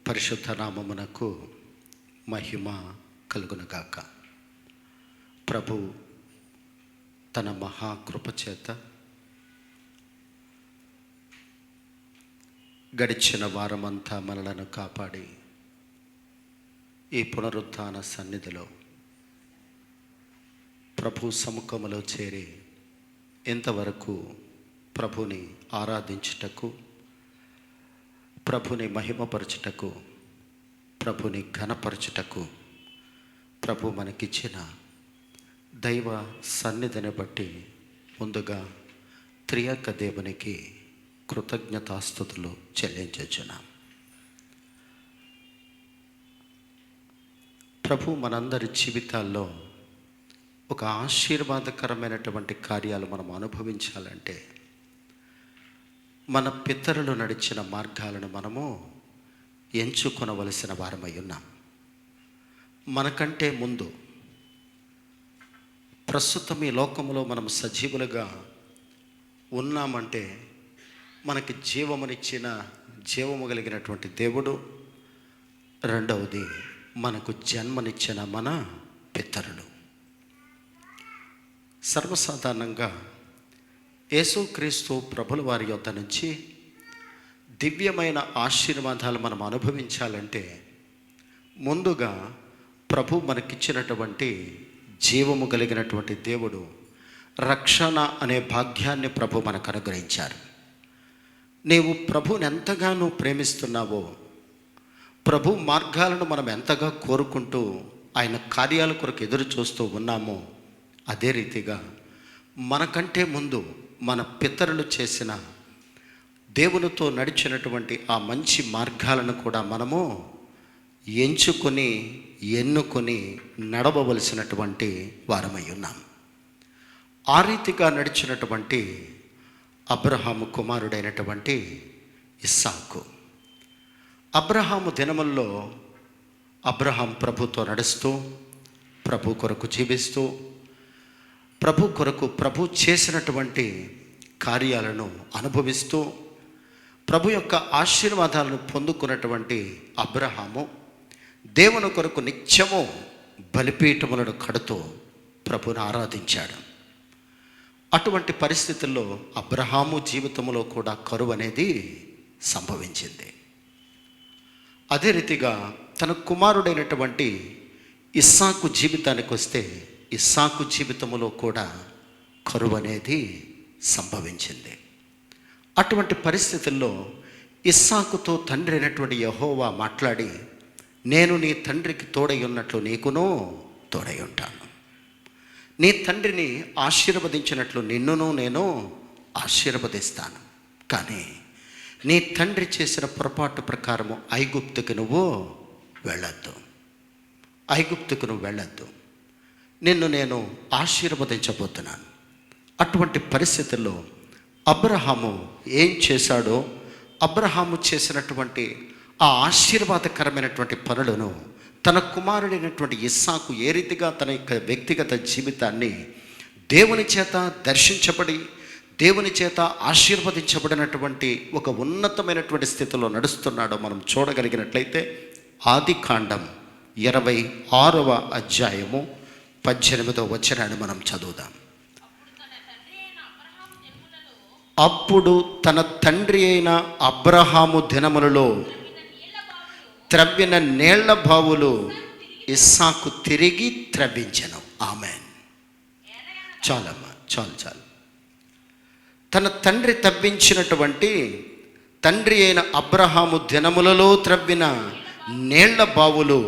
పరిశుద్ధ నామమునకు మహిమ కలుగునుగాక. ప్రభు తన మహాకృప చేత గడిచిన వారమంతా మనలను కాపాడి ఈ పునరుత్థాన సన్నిధిలో ప్రభు సముఖములో చేరి ఇంతవరకు ప్రభుని ఆరాధించుటకు, ప్రభుని మహిమపరచుటకు, ప్రభుని ఘనపరచుటకు ప్రభు మనకిచ్చిన దైవ సన్నిధిని బట్టి ముందుగా త్రియేక దేవునికి కృతజ్ఞతాస్తుతులు చెల్లించుచున్నాం. ప్రభు మనందరి జీవితాల్లో ఒక ఆశీర్వాదకరమైనటువంటి కార్యాలు మనం అనుభవించాలంటే మన పితరులు నడిచిన మార్గాలను మనము ఎంచుకొనవలసిన వారమై ఉన్నాం. మనకంటే ముందు ప్రస్తుతం ఈ లోకంలో మనం సజీవులుగా ఉన్నామంటే మనకి జీవము కలిగినటువంటి దేవుడు, రెండవది మనకు జన్మనిచ్చిన మన పితరులు. సర్వసాధారణంగా యేసుక్రీస్తు ప్రభుల వారి యొద్ద నుంచి దివ్యమైన ఆశీర్వాదాలు మనం అనుభవించాలంటే ముందుగా ప్రభు మనకిచ్చినటువంటి జీవము కలిగినటువంటి దేవుడు రక్షణ అనే భాగ్యాన్ని ప్రభు మనకు అనుగ్రహించారు. నీవు ప్రభుని ఎంతగానో ప్రేమిస్తున్నావో, ప్రభు మార్గాలను మనం ఎంతగా కోరుకుంటూ ఆయన కార్యాల కొరకు ఎదురు చూస్తూ ఉన్నామో, అదే రీతిగా మనకంటే ముందు మన పితరులు చేసిన దేవునితో నడిచినటువంటి ఆ మంచి మార్గాలను కూడా మనము ఎన్నుకొని నడవవలసినటువంటి వారమై ఉన్నాం. ఆ రీతిగా నడిచినటువంటి అబ్రహాము కుమారుడైనటువంటి ఇస్సాకు, అబ్రహాము దినముల్లో అబ్రహాం ప్రభుతో నడుస్తూ, ప్రభు కొరకు జీవిస్తూ, ప్రభు కొరకు ప్రభు చేసినటువంటి కార్యాలను అనుభవిస్తూ ప్రభు యొక్క ఆశీర్వాదాలను పొందుకున్నటువంటి అబ్రహాము దేవుని కొరకు నిత్యము బలిపీఠములను కడుతూ ప్రభుని ఆరాధించాడు. అటువంటి పరిస్థితుల్లో అబ్రహాము జీవితంలో కూడా కరువు అనేది సంభవించింది. అదే రీతిగా తన కుమారుడైనటువంటి ఇస్సాకు జీవితానికి వస్తే ఇస్సాకు జీవితంలో కూడా కరువు అనేది సంభవించింది. అటువంటి పరిస్థితుల్లో ఇస్సాకుతో తండ్రి అయినటువంటి యెహోవా మాట్లాడి, నేను నీ తండ్రికి తోడై ఉన్నట్లు నీకును తోడై ఉంటాను, నీ తండ్రిని ఆశీర్వదించినట్లు నిన్నును నేను ఆశీర్వదిస్తాను, కానీ నీ తండ్రి చేసిన పొరపాటు ప్రకారము ఐగుప్తుకు నువ్వు వెళ్ళొద్దు, నిన్ను నేను ఆశీర్వదించబోతున్నాను. అటువంటి పరిస్థితుల్లో అబ్రహాము ఏం చేశాడో, అబ్రహాము చేసినటువంటి ఆ ఆశీర్వాదకరమైనటువంటి పనులను తన కుమారుడైనటువంటి ఇస్సాకు ఏ రీతిగా తన యొక్క వ్యక్తిగత జీవితాన్ని దేవుని చేత దర్శించబడి, దేవుని చేత ఆశీర్వదించబడినటువంటి ఒక ఉన్నతమైనటువంటి స్థితిలో నడుస్తున్నాడో మనం చూడగలిగినట్లయితే ఆదికాండం 26వ అధ్యాయము 18వ వచనాన్ని మనం చదువుదాం. అప్పుడు తన తండ్రి అయిన అబ్రహాము దినములలో త్రవ్విన నీళ్ల బావులు ఇస్సాకు తిరిగి త్రవ్వించెను. ఆమేన్. చాలమ్మా, చాలు. తన తండ్రి తవ్వించినటువంటి, తండ్రి అయిన అబ్రహాము దినములలో త్రవ్విన నీళ్ల బావులు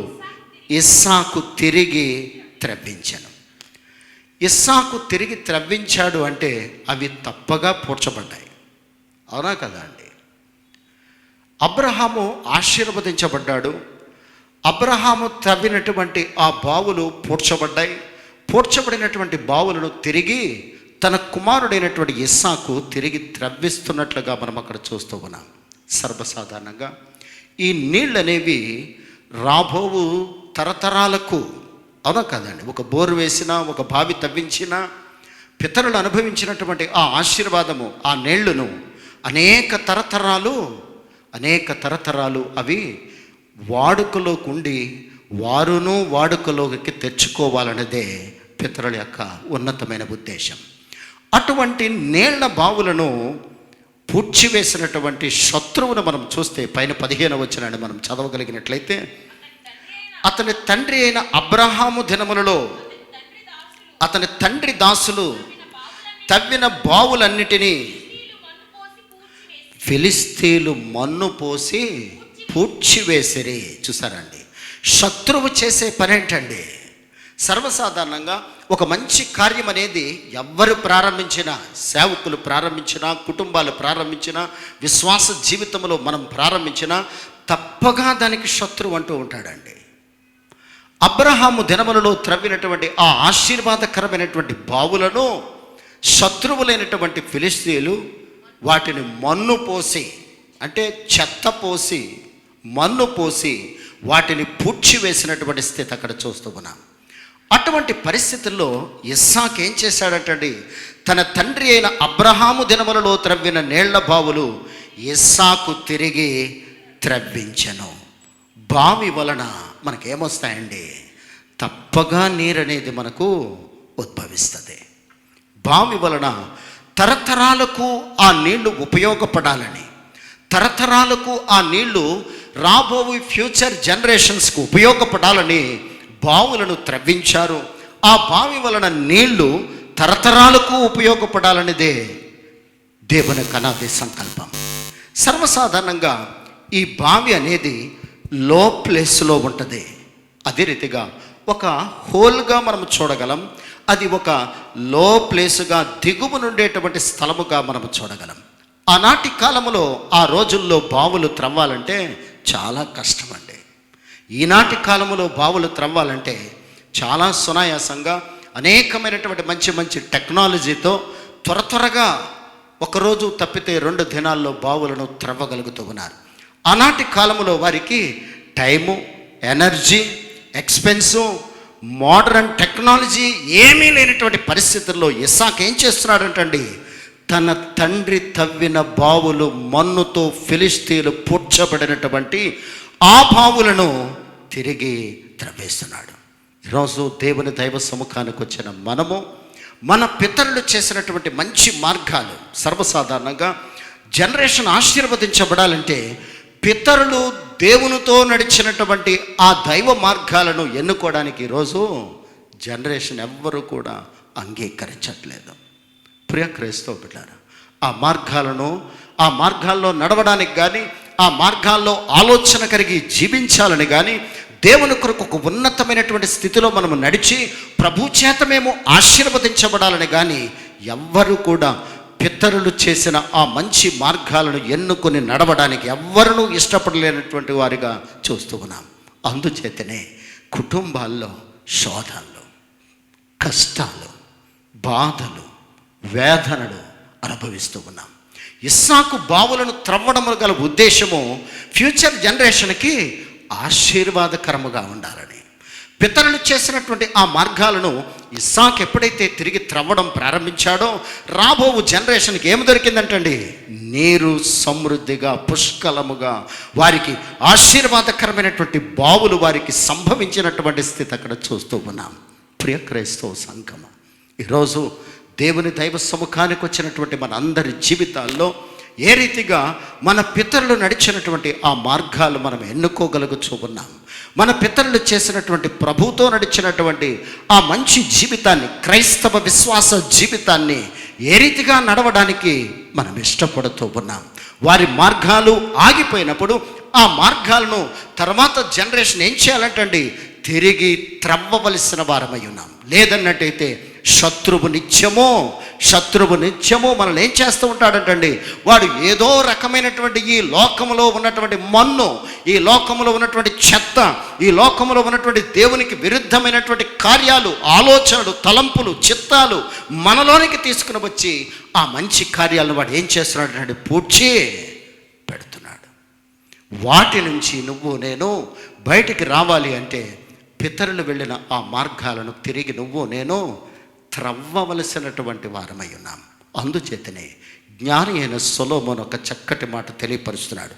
ఇస్సాకు తిరిగి త్రవ్వించెను. ఇస్సాకు తిరిగి త్రవ్వించాడు అంటే అవి తప్పగా పూడ్చబడ్డాయి. అవునా కదా అండి? అబ్రహాము ఆశీర్వదించబడ్డాడు. అబ్రహాము త్రవ్వినటువంటి ఆ బావులు పూడ్చబడ్డాయి. పూడ్చబడినటువంటి బావులను తిరిగి తన కుమారుడైనటువంటి ఇస్సాకు తిరిగి త్రవ్విస్తున్నట్లుగా మనం అక్కడ చూస్తూ ఉన్నాం. సర్వసాధారణంగా ఈ నీళ్ళు అనేవి రాబోవు తరతరాలకు, అవునా కదండి, ఒక బోరు వేసినా, ఒక బావి తవ్వించినా పితరులు అనుభవించినటువంటి ఆ ఆశీర్వాదము, ఆ నీళ్లను అనేక తరతరాలు అవి వాడుకలోకి ఉండి వారును వాడుకలోకి తెచ్చుకోవాలన్నదే పితరుల యొక్క ఉన్నతమైన ఉద్దేశం. అటువంటి నీళ్ల బావులను పూడ్చివేసినటువంటి శత్రువును మనం చూస్తే పైన 15వ వచనాన్ని మనం చదవగలిగినట్లయితే, అతని తండ్రి అయిన అబ్రహాము దినములలో అతని తండ్రి దాసులు తవ్విన బావులన్నిటినీ ఫిలిస్తీన్లు మన్ను పోసి పూడ్చివేసిరి. చూసారండి, శత్రువు చేసే పని ఏంటండి? సర్వసాధారణంగా ఒక మంచి కార్యం అనేది ఎవ్వరు ప్రారంభించినా, సేవకులు ప్రారంభించినా, కుటుంబాలు ప్రారంభించినా, విశ్వాస జీవితంలో మనం ప్రారంభించినా తప్పగా దానికి శత్రువు అంటూ ఉంటాడండి. అబ్రహాము దినములలో త్రవ్వినటువంటి ఆ ఆశీర్వాదకరమైనటువంటి బావులను శత్రువులైనటువంటి ఫిలిస్తీన్లు వాటిని మన్ను పోసి, అంటే చెత్త పోసి, మన్ను పోసి వాటిని పూడ్చివేసినటువంటి స్థితి అక్కడ చూస్తూ ఉన్నాం. అటువంటి పరిస్థితుల్లో ఇస్సాకు ఏం చేశాడంటండి? తన తండ్రి అయిన అబ్రహాము దినములలో త్రవ్విన నీళ్ల బావులు ఇస్సాకు తిరిగి త్రవ్వించెను. బావి వలన మనకేమొస్తాయండి? తప్పగా నీరు అనేది మనకు ఉద్భవిస్తుంది. బావి వలన తరతరాలకు ఆ నీళ్లు ఉపయోగపడాలని, తరతరాలకు ఆ నీళ్లు రాబోయే ఫ్యూచర్ జనరేషన్స్కు ఉపయోగపడాలని బావులను త్రవ్వించారు. ఆ బావి వలన నీళ్లు తరతరాలకు ఉపయోగపడాలనేదే దేవుని కనాది సంకల్పం. సర్వసాధారణంగా ఈ బావి అనేది లో ప్లేస్లో ఉంటుంది. అదే రీతిగా ఒక హోల్గా మనం చూడగలం. అది ఒక లో ప్లేసుగా, దిగువ నుండేటువంటి స్థలముగా మనం చూడగలం. ఆనాటి కాలంలో, ఆ రోజుల్లో బావులు త్రవ్వాలంటే చాలా కష్టం అండి. ఈనాటి కాలంలో బావులు త్రవ్వాలంటే చాలా సునాయాసంగా, అనేకమైనటువంటి మంచి మంచి టెక్నాలజీతో త్వరగా ఒకరోజు తప్పితే 2 దినాల్లో బావులను త్రవ్వగలుగుతూ ఉన్నారు. ఆనాటి కాలంలో వారికి time, energy, expense, modern technology ఏమీ లేనటువంటి పరిస్థితుల్లో ఇస్సాకు ఏం చేస్తున్నాడంటండి? తన తండ్రి తవ్విన బావులు మన్నుతో ఫిలిస్తీన్లు పూడ్చబడినటువంటి ఆ బావులను తిరిగి త్రవ్వేస్తున్నాడు. ఈరోజు దేవుని దైవ సముఖానికి వచ్చిన మనము మన పితరులు చేసినటువంటి మంచి మార్గాలు, సర్వసాధారణంగా జనరేషన్ ఆశీర్వదించబడాలంటే పితరులు దేవునితో నడిచినటువంటి ఆ దైవ మార్గాలను ఎన్నుకోవడానికి ఈరోజు జనరేషన్ ఎవ్వరూ కూడా అంగీకరించట్లేదు. ప్రియ క్రైస్తవ బిడ్డలారా, ఆ మార్గాల్లో నడవడానికి కానీ, ఆ మార్గాల్లో ఆలోచన కలిగి జీవించాలని కానీ, దేవుని కొరకు ఒక ఉన్నతమైనటువంటి స్థితిలో మనము నడిచి ప్రభు చేత మేము ఆశీర్వదించబడాలని కానీ ఎవ్వరూ కూడా పితరులు చేసిన ఆ మంచి మార్గాలను ఎన్నుకొని నడవడానికి ఎవ్వరూ ఇష్టపడలేనటువంటి వారిగా చూస్తూ ఉన్నాం. అందుచేతనే కుటుంబాల్లో శోధనలు, కష్టాలు, బాధలు, వేదనలు అనుభవిస్తూ ఉన్నాం. ఇస్సాకు బావులను త్రవ్వడం గల ఉద్దేశము ఫ్యూచర్ జనరేషన్కి ఆశీర్వాదకరముగా ఉండాలని. పితరులు చేసినటువంటి ఆ మార్గాలను ఇస్సాకు ఎప్పుడైతే తిరిగి త్రవ్వడం ప్రారంభించాడో రాబో జనరేషన్కి ఏమి దొరికిందంటండి? నీరు సమృద్ధిగా, పుష్కలముగా, వారికి ఆశీర్వాదకరమైనటువంటి బావులు వారికి సంభవించినటువంటి స్థితి అక్కడ చూస్తూ ఉన్నాం. ప్రియ క్రైస్తవ సంఘము, ఈరోజు దేవుని దైవ సముఖానికి వచ్చినటువంటి మన అందరి జీవితాల్లో ఏ రీతిగా మన పితరులు నడిచినటువంటి ఆ మార్గాలు మనం ఎన్నుకోగలుగుతూ ఉన్నాం. మన పితరులు చేసినటువంటి ప్రభుతో నడిచినటువంటి ఆ మంచి జీవితాన్ని, క్రైస్తవ విశ్వాస జీవితాన్ని ఏ రీతిగా నడవడానికి మనం ఇష్టపడుతూ ఉన్నాం. వారి మార్గాలు ఆగిపోయినప్పుడు ఆ మార్గాలను తర్వాత జనరేషన్ ఏం చేయాలంటండి? తిరిగి త్రవ్వవలసిన వారమై ఉన్నాం. లేదన్నట్టయితే శత్రువు నిత్యము మనల్ని ఏం చేస్తూ ఉంటాడంటండి? వాడు ఏదో రకమైనటువంటి ఈ లోకంలో ఉన్నటువంటి మన్ను, ఈ లోకంలో ఉన్నటువంటి చెత్త, ఈ లోకంలో ఉన్నటువంటి దేవునికి విరుద్ధమైనటువంటి కార్యాలు, ఆలోచనలు, తలంపులు, చిత్తాలు మనలోనికి తీసుకుని వచ్చి ఆ మంచి కార్యాలను వాడు ఏం చేస్తున్నాడంటే పూడ్చి పెడుతున్నాడు. వాటి నుంచి నువ్వు నేను బయటికి రావాలి అంటే పితరులు వెళ్ళిన ఆ మార్గాలను తిరిగి నువ్వు నేను త్రవ్వవలసినటువంటి వారమై ఉన్నాం. అందుచేతనే జ్ఞాని అయిన సొలొమోను ఒక చక్కటి మాట తెలియపరుస్తున్నాడు.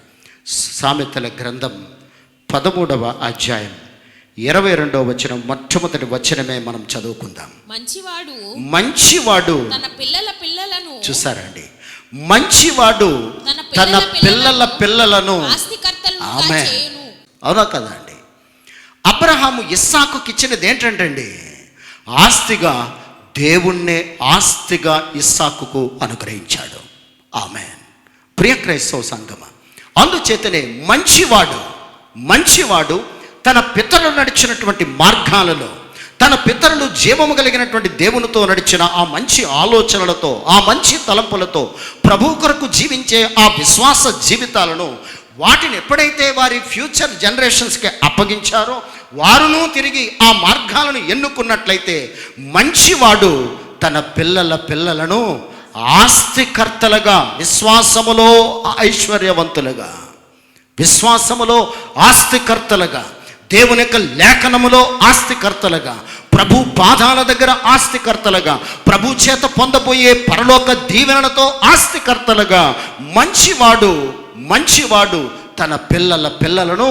సామెతల గ్రంథం 13వ అధ్యాయం 22వ వచనం మొట్టమొదటి వచనమే మనం చదువుకుందాం. మంచివాడు తన పిల్లల పిల్లలను, చూసారండి, మంచివాడు తన పిల్లల పిల్లలను, ఆమె అవునా కదా అండి. అబ్రహాము ఇస్సాకుకి ఇచ్చినది ఏంటంటే ఆస్తిగా దేవుణ్ణే ఆస్తిగా ఇస్సాకుకు అనుగ్రహించాడు. ఆమేన్. ప్రియ క్రైస్తవ సంగమ, అందుచేతనే మంచివాడు తన పితరులు నడిచినటువంటి మార్గాలలో, తన పితరులు జీవము కలిగినటువంటి దేవునితో నడిచిన ఆ మంచి ఆలోచనలతో, ఆ మంచి తలంపులతో ప్రభు కొరకు జీవించే ఆ విశ్వాస జీవితాలను, వాటిని ఎప్పుడైతే వారి ఫ్యూచర్ జనరేషన్స్కి అప్పగించారో వారును తిరిగి ఆ మార్గాలను ఎన్నుకున్నట్లయితే మంచివాడు తన పిల్లల పిల్లలను ఆస్తికర్తలుగా, విశ్వాసములో ఐశ్వర్యవంతులుగా, విశ్వాసములో ఆస్తికర్తలుగా, దేవుని యొక్క లేఖనములో ఆస్తికర్తలుగా, ప్రభు పాదాల దగ్గర ఆస్తికర్తలుగా, ప్రభు చేత పొందబోయే పరలోక దీవెనలతో ఆస్తికర్తలుగా మంచివాడు తన పిల్లల పిల్లలను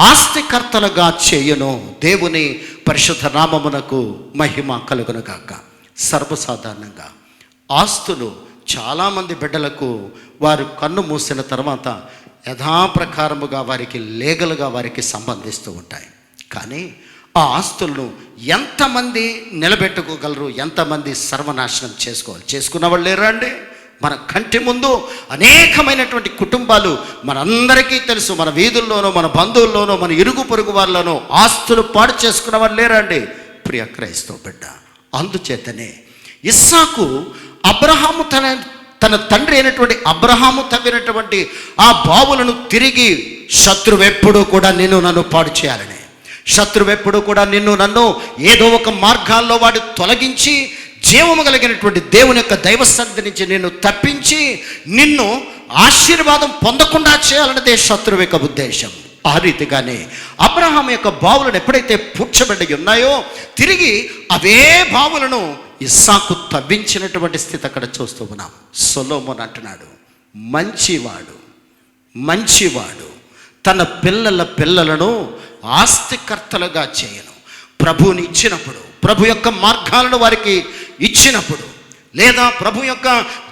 ఆస్తికర్తలుగా చేయను. దేవుని పరిశుద్ధ నామమునకు మహిమ కలుగునుగాక. సర్వసాధారణంగా ఆస్తులు చాలామంది బిడ్డలకు వారు కన్ను మూసిన తర్వాత యథాప్రకారముగా వారికి లీగల్గా వారికి సంబంధిస్తూ ఉంటాయి. కానీ ఆ ఆస్తులను ఎంతమంది నిలబెట్టుకోగలరు, ఎంతమంది సర్వనాశనం చేసుకున్న వాళ్ళు లేరా అండి? మన కంటి ముందు అనేకమైనటువంటి కుటుంబాలు మనందరికీ తెలుసు. మన వీధుల్లోనో, మన బంధువుల్లోనో, మన ఇరుగు పొరుగు వాళ్ళలోనో ఆస్తులు పాడు చేసుకున్న వాళ్ళు లేరా అండి? ప్రియ క్రైస్తవ బిడ్డ, అందుచేతనే ఇస్సాకు అబ్రహాము తన తండ్రి అయినటువంటి అబ్రహాము తవ్వినటువంటి ఆ బావులను తిరిగి శత్రువెప్పుడు కూడా నన్ను పాడు చేయాలని, శత్రువెప్పుడు కూడా నన్ను ఏదో ఒక మార్గాల్లో వాడు తొలగించి జీవము కలిగినటువంటి దేవుని యొక్క దైవ సన్నిధి నుంచి నిన్ను తప్పించి నిన్ను ఆశీర్వాదం పొందకుండా చేయాలన్నదే శత్రువు యొక్క ఉద్దేశం. ఆ రీతిగానే అబ్రహాం యొక్క బావులను ఎప్పుడైతే పూడ్చబడి ఉన్నాయో తిరిగి అవే బావులను ఇస్సాకు తవ్వించినటువంటి స్థితి అక్కడ చూస్తూ ఉన్నాం. సొలొమోను అంటున్నాడు, మంచివాడు తన పిల్లల పిల్లలను ఆస్తికర్తలుగా చేయను. ప్రభువుని ఇచ్చినప్పుడు, ప్రభు యొక్క మార్గాలను వారికి ఇచ్చినప్పుడు, లేదా ప్రభు యొక్క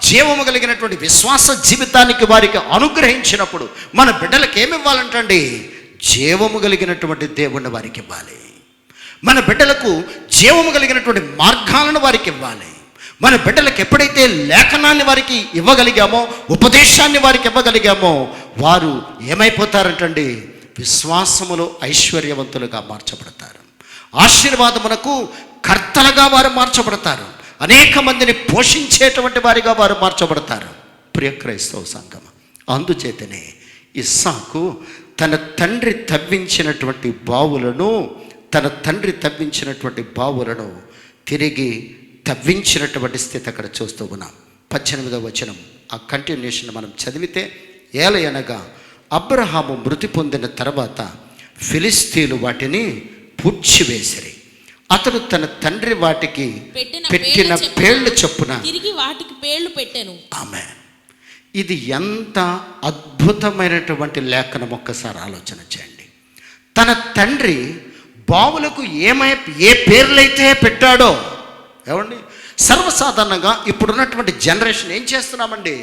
జీవము కలిగినటువంటి విశ్వాస జీవితానికి వారికి అనుగ్రహించినప్పుడు మన బిడ్డలకు ఏమి ఇవ్వాలంటండి? జీవము కలిగినటువంటి దేవుణ్ణి వారికి ఇవ్వాలి. మన బిడ్డలకు జీవము కలిగినటువంటి మార్గాలను వారికి ఇవ్వాలి. మన బిడ్డలకు ఎప్పుడైతే లేఖనాన్ని వారికి ఇవ్వగలిగామో, ఉపదేశాన్ని వారికి ఇవ్వగలిగామో, వారు ఏమైపోతారంటండి? విశ్వాసములో ఐశ్వర్యవంతులుగా మార్చబడతారు. ఆశీర్వాదమునకు కర్తలుగా వారు మార్చబడతారు. అనేక మందిని పోషించేటువంటి వారిగా వారు మార్చబడతారు. ప్రియ క్రైస్తవ సంఘం, అందుచేతనే ఇస్సాకు తన తండ్రి తవ్వించినటువంటి బావులను తిరిగి తవ్వించినటువంటి స్థితి అక్కడ చూస్తూ ఉన్నాం. 18వ వచనం ఆ కంటిన్యూషన్ మనం చదివితే, ఏలయనగా అబ్రహాము మృతి పొందిన తర్వాత ఫిలిస్తీన్లు వాటిని పూడ్చివేసిరి. అతడు తన తండ్రి వాటికి పెట్టిన పేర్లు చొప్పున తిరిగి వాటికి పేర్లు పెట్టెను. ఆమేన్. ఇది ఎంత అద్భుతమైనటువంటి లేఖనం, ఒక్కసారి ఆలోచన చేయండి. తన తండ్రి బావులకు ఏ పేర్లైతే పెట్టాడో, ఏమండి, సర్వసాధారణంగా ఇప్పుడున్నటువంటి జనరేషన్ ఏం చేస్తున్నామండి?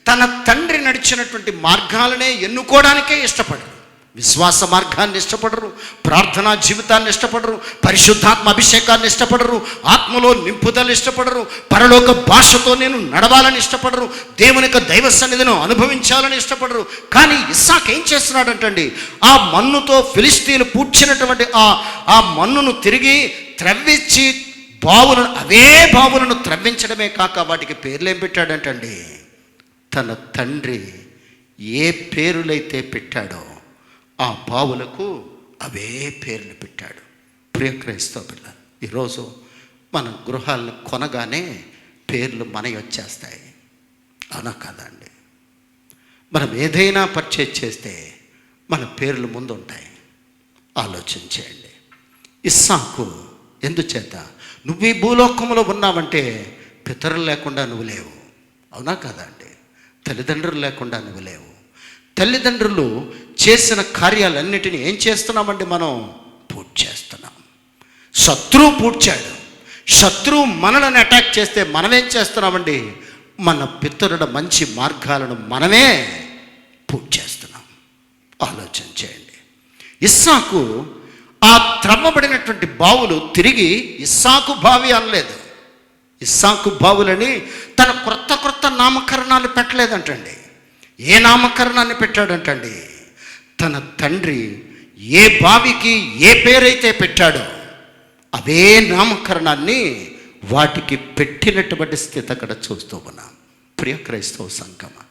తన తండ్రి నడిచినటువంటి మార్గాలనే ఎన్నుకోవడానికే ఇష్టపడరు. విశ్వాస మార్గాన్ని ఇష్టపడరు, ప్రార్థనా జీవితాన్ని ఇష్టపడరు, పరిశుద్ధాత్మ అభిషేకాన్ని ఇష్టపడరు, ఆత్మలో నింపుదల ఇష్టపడరు, పరలోక భాషతో నేను నడవాలని ఇష్టపడరు, దేవుని యొక్క దైవ సన్నిధిని అనుభవించాలని ఇష్టపడరు. కానీ ఇస్సాకు ఏం చేస్తున్నాడంటండి? ఆ మన్నుతో ఫిలిస్తీన్లు పూడ్చినటువంటి ఆ మన్నును తిరిగి త్రవ్వించి అవే బావులను త్రవ్వించడమే కాక వాటికి పేర్లు ఏం పెట్టాడంటండి? తన తండ్రి ఏ పేరులైతే పెట్టాడో ఆ బావులకు అవే పేర్లు పెట్టాడు. ప్రియ క్రైస్తవ పిల్ల, ఈరోజు మన గృహాలను కొనగానే పేర్లు మనవి వచ్చేస్తాయి, అవునా కాదండి? మనం ఏదైనా పర్చేజ్ చేస్తే మన పేర్లు ముందు ఉంటాయి. ఆలోచన చేయండి. ఇస్సాకు ఎందుచేత? నువ్వు ఈ భూలోకంలో ఉన్నావంటే పితరులు లేకుండా నువ్వు లేవు, అవునా కాదండి? తల్లిదండ్రులు లేకుండా నువ్వు లేవు. తల్లిదండ్రులు చేసిన కార్యాలన్నిటినీ ఏం చేస్తున్నామండి? మనం పూర్తి చేస్తున్నాం. శత్రువు పూడ్చాడు. శత్రువు మనలను అటాక్ చేస్తే మనమేం చేస్తున్నామండి? మన పితరుల మంచి మార్గాలను మనమే పూర్తి చేస్తున్నాం. ఆలోచన చేయండి. ఇస్సాకు ఆ త్రవ్వబడినటువంటి బావులు తిరిగి ఇస్సాకు బావి అనలేదు. ఇస్సాకు బావులని తన క్రొత్త నామకరణాలు పెట్టలేదంటండి. ఏ నామకరణాన్ని పెట్టాడంటండి? తన తండ్రి ఏ బావికి ఏ పేరైతే పెట్టాడో అవే నామకరణాన్ని వాటికి పెట్టినటువంటి స్థితి అక్కడ చూస్తూ ఉన్నాం. ప్రియ క్రైస్తవ సంఘమా,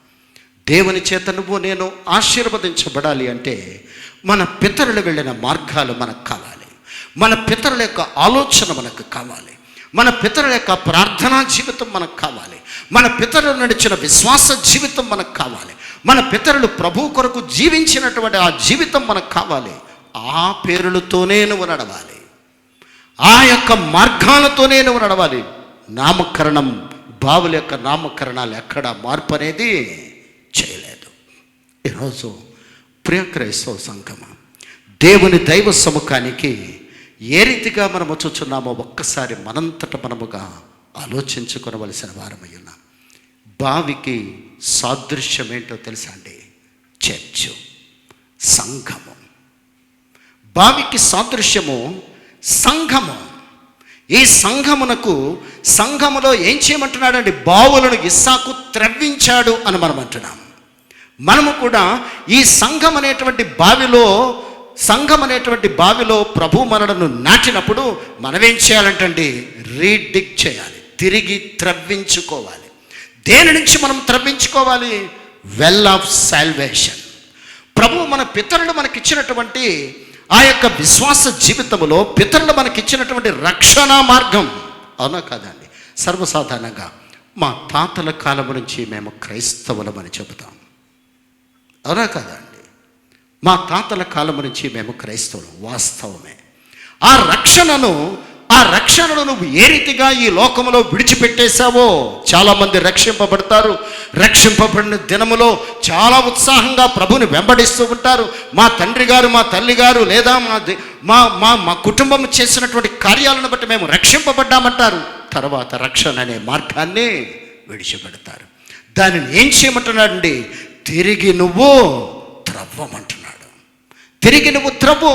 దేవుని చేత నువ్వు నేను ఆశీర్వదించబడాలి అంటే మన పితరులు వెళ్ళిన మార్గాలు మనకు కావాలి. మన పితరుల యొక్క ఆలోచన మనకు కావాలి. మన పితరుల యొక్క ప్రార్థనా జీవితం మనకు కావాలి. మన పితరులు నడిచిన విశ్వాస జీవితం మనకు కావాలి. మన పితరులు ప్రభు కొరకు జీవించినటువంటి ఆ జీవితం మనకు కావాలి. ఆ పేరులతోనే నువ్వు నడవాలి. ఆ యొక్క మార్గాలతోనే నువ్వు నడవాలి. నామకరణం, బావుల యొక్క నామకరణాలు ఎక్కడ మార్పు అనేది చేయలేదు. ఈరోజు ప్రియ క్రైస్తవ సంఘమా, దేవుని దైవ సముఖానికి ఏ రీతిగా మనం వచ్చుచున్నామో ఒక్కసారి మనంతట మనముగా ఆలోచించుకొనవలసిన వారమై ఉన్నాం. బావికి సాదృశ్యం ఏంటో తెలుసా అండి? చర్చు, సంఘము. బావికి సాదృశ్యము సంఘము. ఈ సంఘములో ఏం చేయమంటున్నాడండి? బావులను ఇస్సాకు త్రవ్వించాడు అని మనం అంటున్నాం. మనము కూడా ఈ సంఘం అనేటువంటి బావిలో ప్రభు మనలను నాటినప్పుడు మనమేం చేయాలంటండి? రీడిగ్ చేయాలి, తిరిగి త్రవ్వించుకోవాలి. దేని నుంచి మనం త్రవ్వించుకోవాలి? Well of salvation. ప్రభు మన పితరులు మనకిచ్చినటువంటి ఆ యొక్క విశ్వాస జీవితంలో పితరులు మనకిచ్చినటువంటి రక్షణ మార్గం. అవునా కాదండి? సర్వసాధారణంగా మా తాతల కాలం నుంచి మేము క్రైస్తవులమని చెబుతాం. అవునా కాదండి? మా తాతల కాలం నుంచి మేము క్రైస్తవులు. వాస్తవమే. ఆ రక్షణను నువ్వు ఏ రీతిగా ఈ లోకంలో విడిచిపెట్టేశావో చాలామంది రక్షింపబడతారు. రక్షింపబడిన దినములో చాలా ఉత్సాహంగా ప్రభుని వెంబడిస్తూ ఉంటారు. మా తండ్రి గారు, మా తల్లి గారు, లేదా మా కుటుంబం చేసినటువంటి కార్యాలను బట్టి మేము రక్షింపబడ్డామంటారు. తర్వాత రక్షణ అనే మార్గాన్ని విడిచిపెడతారు. దానిని ఏం చేయమంటున్నాడండి? తిరిగి నువ్వు త్రవ్వమంటున్నాడు. తిరిగి నువ్వు త్రవ్వు.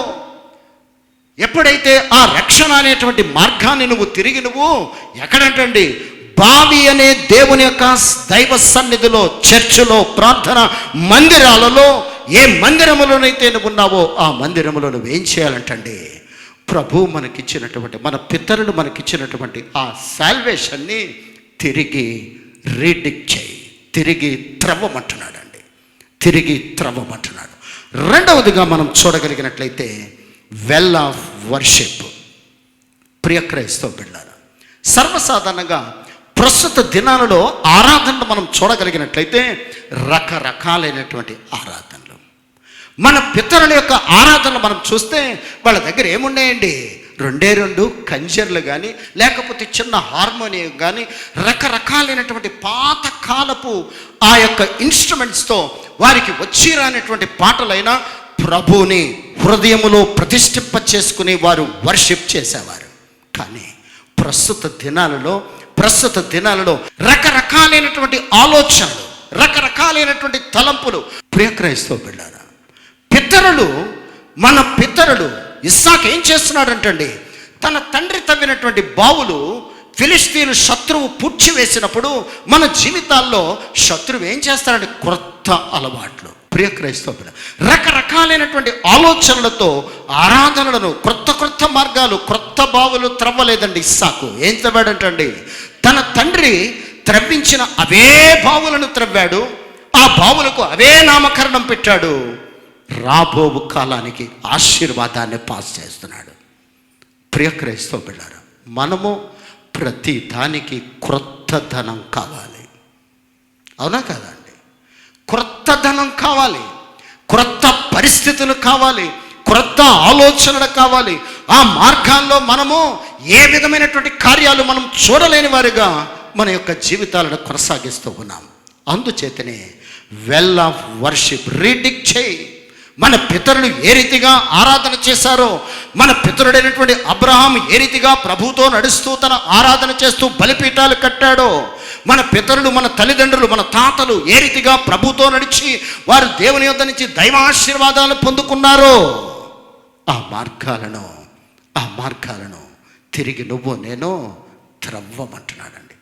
ఎప్పుడైతే ఆ రక్షణ అనేటువంటి మార్గాన్ని నువ్వు ఎక్కడంటండి? బావి అనే దేవుని యొక్క దైవ సన్నిధిలో, చర్చిలో, ప్రార్థన మందిరాలలో, ఏ మందిరములోనైతే నువ్వు ఉన్నావో ఆ మందిరములో నువ్వేం చేయాలంటండి? ప్రభు మనకిచ్చినటువంటి, మన పితరులు మనకిచ్చినటువంటి ఆ సాల్వేషన్ని తిరిగి రీడిగ్ చేయి, తిరిగి త్రవ్వమంటున్నాడండి. తిరిగి త్రవ్వమంటున్నాడు. రెండవదిగా మనం చూడగలిగినట్లయితే వెల్ ఆఫ్ వర్షిప్. ప్రియ క్రైస్తవ బిడ్డలారా, సర్వసాధారణంగా ప్రస్తుత దినాలలో ఆరాధనలు మనం చూడగలిగినట్లయితే రకరకాలైనటువంటి ఆరాధనలు. మన పితరుల యొక్క ఆరాధనలు మనం చూస్తే వాళ్ళ దగ్గర ఏమున్నాయండి? రెండు కంజర్లు కానీ, లేకపోతే చిన్న హార్మోనియం కానీ, రకరకాలైనటువంటి పాత కాలపు ఆ యొక్క ఇన్స్ట్రుమెంట్స్తో వారికి వచ్చి రానటువంటి పాటలైనా ప్రభువుని హృదయములో ప్రతిష్ఠింప చేసుకుని వారు వర్షిప్ చేసేవారు. కానీ ప్రస్తుత దినాలలో రకరకాలైనటువంటి ఆలోచనలు, రకరకాలైనటువంటి తలంపులు. ప్రియ క్రైస్తవ బిడ్డలారా, మన పితరులు ఇస్సాకు ఏం చేస్తున్నాడంటండి? తన తండ్రి తవ్వినటువంటి బావులు ఫిలిష్తీను శత్రువు పూడ్చివేసినప్పుడు మన జీవితాల్లో శత్రువు ఏం చేస్తాడంటే క్రొత్త అలవాట్లు. ప్రియ క్రైస్తవ బిడ్డ, రకరకాలైనటువంటి ఆలోచనలతో ఆరాధనలను, క్రొత్త మార్గాలు, క్రొత్త బావులు త్రవ్వలేదండి ఇస్సాకు. ఏం త్రవ్వాడంటండి? తన తండ్రి త్రవ్వించిన అవే బావులను త్రవ్వాడు. ఆ బావులకు అవే నామకరణం పెట్టాడు. రాబో కాలానికి ఆశీర్వాదాన్ని పాస్ చేస్తున్నాడు. ప్రియ క్రైస్తవ బిడ్డలారా, మనము ప్రతి దానికి క్రొత్త ధనం కావాలి. అవునా కాదండి? క్రొత్త ధనం కావాలి, క్రొత్త పరిస్థితులు కావాలి, క్రొత్త ఆలోచనలు కావాలి. ఆ మార్గాల్లో మనము ఏ విధమైనటువంటి కార్యాలు మనం చూడలేని వారిగా మన యొక్క జీవితాలను కొనసాగిస్తూ ఉన్నాం. అందుచేతనే వెల్ ఆఫ్ వర్షిప్ రీడిగ్ చేయి. మన పితరులు ఏ రీతిగా ఆరాధన చేశారో, మన పితరుడైనటువంటి అబ్రహాం ఏ రీతిగా ప్రభువుతో నడుస్తూ తన ఆరాధన చేస్తూ బలిపీఠాలు కట్టాడో, మన పితరులు, మన తల్లిదండ్రులు, మన తాతలు ఏ రీతిగా ప్రభువుతో నడిచి వారు దేవుని యొద్ద నుంచి దైవాశీర్వాదాలు పొందుకున్నారో, ఆ మార్గాలను తిరిగి నువ్వు నేను త్రవ్వమంటున్నాడండి.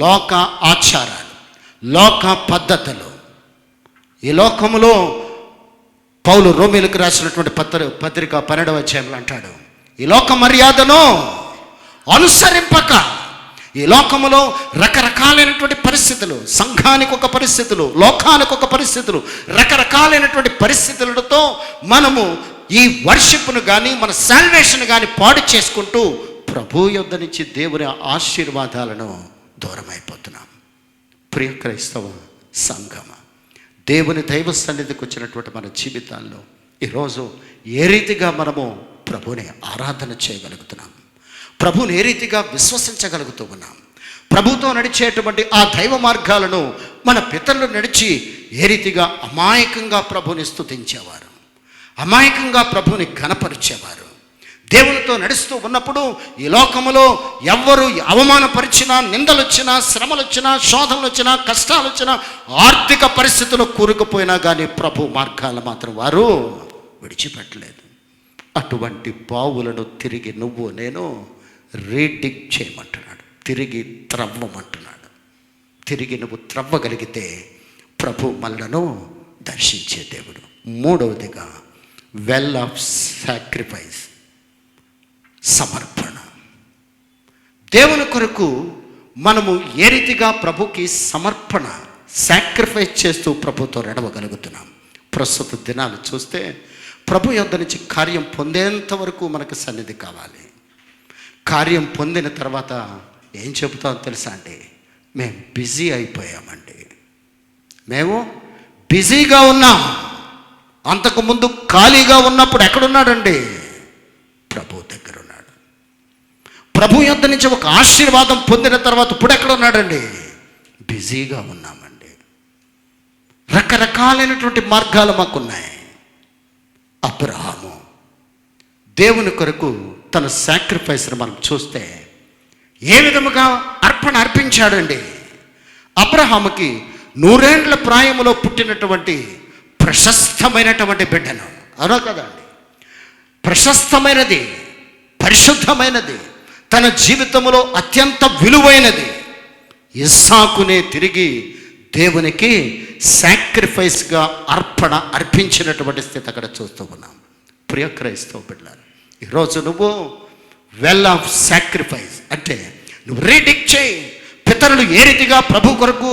లోక ఆచారాలు, లోక పద్ధతులు, ఈ లోకములో పౌలు రోమీలకు రాసినటువంటి పత్రిక 12వ అధ్యాయంలో అంటాడు, ఈ లోక మర్యాదను అనుసరింపక, ఈ లోకములో రకరకాలైనటువంటి పరిస్థితులు, సంఘానికి ఒక పరిస్థితులు, లోకానికి ఒక పరిస్థితులు, రకరకాలైనటువంటి పరిస్థితులతో మనము ఈ వర్షిప్ను కానీ మన సాల్వేషన్ కానీ పాడు చేసుకుంటూ ప్రభు యొద్ద నుంచి దేవుని ఆశీర్వాదాలను దూరం అయిపోతున్నాం. ప్రియ క్రైస్తవ సంఘమ, దేవుని దైవ సన్నిధికి వచ్చినటువంటి మన జీవితాల్లో ఈరోజు ఏ రీతిగా మనము ప్రభుని ఆరాధన చేయగలుగుతున్నాం, ప్రభుని ఏ రీతిగా విశ్వసించగలుగుతూ ఉన్నాం, ప్రభుతో నడిచేటువంటి ఆ దైవ మార్గాలను మన పితరులు నడిచి ఏ రీతిగా అమాయకంగా ప్రభుని స్తుతించేవారు, అమాయకంగా ప్రభుని ఘనపరిచేవారు. దేవునితో నడుస్తూ ఉన్నప్పుడు ఈ లోకములో ఎవ్వరు అవమానపరిచినా, నిందలు వచ్చినా, శ్రమలు వచ్చినా, శోధనలు వచ్చినా, కష్టాలు వచ్చినా, ఆర్థిక పరిస్థితులు కూరుకుపోయినా కానీ ప్రభు మార్గాలు మాత్రం వారు విడిచిపెట్టలేదు. అటువంటి బావులను తిరిగి నువ్వు నేను రీడిగ్ చేయమంటున్నాడు, తిరిగి త్రవ్వమంటున్నాడు. తిరిగి నువ్వు త్రవ్వగలిగితే ప్రభు మనలను దర్శించే దేవుడు. మూడవదిగా వెల్ ఆఫ్ సాక్రిఫైస్, సమర్పణ. దేవుని కొరకు మనము ఏ రీతిగా ప్రభుకి సమర్పణ, సాక్రిఫైస్ చేస్తూ ప్రభుతో నడవగలుగుతున్నాం. ప్రస్తుత దినాలు చూస్తే ప్రభు యొద్ద నుంచి కార్యం పొందేంత వరకు మనకు సన్నిధి కావాలి. కార్యం పొందిన తర్వాత ఏం చెబుతాం తెలుసా అండి, మేము బిజీ అయిపోయామండి, మేము బిజీగా ఉన్నాం. అంతకుముందు ఖాళీగా ఉన్నప్పుడు ఎక్కడున్నాడండి? ప్రభు దగ్గర ఉన్నాడు. ప్రభు యొద్ద నుంచి ఒక ఆశీర్వాదం పొందిన తర్వాత ఇప్పుడు ఎక్కడ ఉన్నాడండి? బిజీగా ఉన్నామండి. రకరకాలైనటువంటి మార్గాలు మాకున్నాయి. అబ్రహాము దేవుని కొరకు తన సాక్రిఫైస్ని మనం చూస్తే ఏ విధముగా అర్పణ అర్పించాడండి. అబ్రహాముకి 100 ఏళ్ల ప్రాయములో పుట్టినటువంటి ప్రశస్తమైనటువంటి బిడ్డను, అవునా కదండి, ప్రశస్తమైనది, పరిశుద్ధమైనది, తన జీవితంలో అత్యంత విలువైనది ఇస్సాకునే తిరిగి దేవునికి సాక్రిఫైస్గా అర్పణ అర్పించినటువంటి స్థితి అక్కడ చూస్తూ ఉన్నాం. ప్రియ క్రైస్తవ బిడ్డలారా, ఈరోజు నువ్వు వెల్ ఆఫ్ సాక్రిఫైస్ అంటే నువ్వు రీడిగ్ చేయి. పితరులు ఏ రీతిగా ప్రభు కొరకు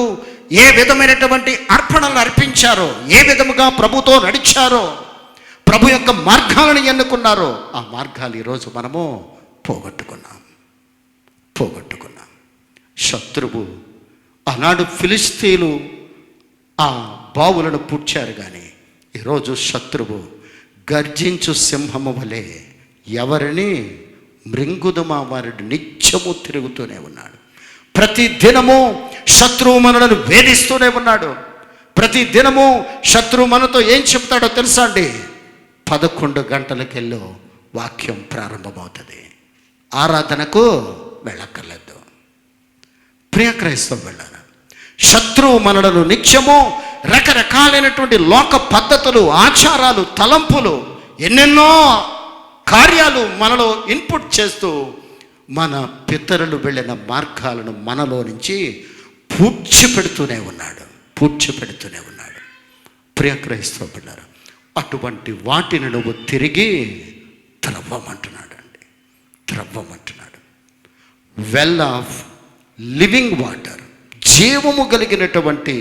ఏ విధమైనటువంటి అర్పణలు అర్పించారో, ఏ విధముగా ప్రభుతో నడిచారో, ప్రభు యొక్క మార్గాలను ఎన్నుకున్నారో, ఆ మార్గాలు ఈరోజు మనము పోగొట్టుకున్నాం. శత్రువు ఆనాడు ఫిలిస్తీన్లు ఆ బావులను పూడ్చారు, కానీ ఈరోజు శత్రువు గర్జించు సింహము వలె ఎవరిని మృంగుదమా వారిని నిత్యము తిరుగుతూనే ఉన్నాడు. ప్రతి దినము శత్రువు మనలను వేధిస్తూనే ఉన్నాడు. ప్రతి దినము శత్రువు మనతో ఏం చెప్తాడో తెలుసా అండి? 11 గంటలకెళ్ళో వాక్యం ప్రారంభమవుతుంది, ఆరాధనకు వెళ్ళక్కర్లేదు. ప్రియ క్రైస్తవ వెళ్ళాలి, శత్రువు మనలను నిత్యము రకరకాలైనటువంటి లోక పద్ధతులు, ఆచారాలు, తలంపులు, ఎన్నెన్నో కార్యాలు మనలో ఇన్పుట్ చేస్తూ మన పితరులు వెళ్ళిన మార్గాలను మనలో నుంచి పూడ్చిపెడుతూనే ఉన్నాడు. ప్రియ క్రైస్తవ బిడ్డలారా, అటువంటి వాటిని నువ్వు తిరిగి త్రవ్వమంటున్నాడు. వెల్ ఆఫ్ లివింగ్ వాటర్, జీవము కలిగినటువంటి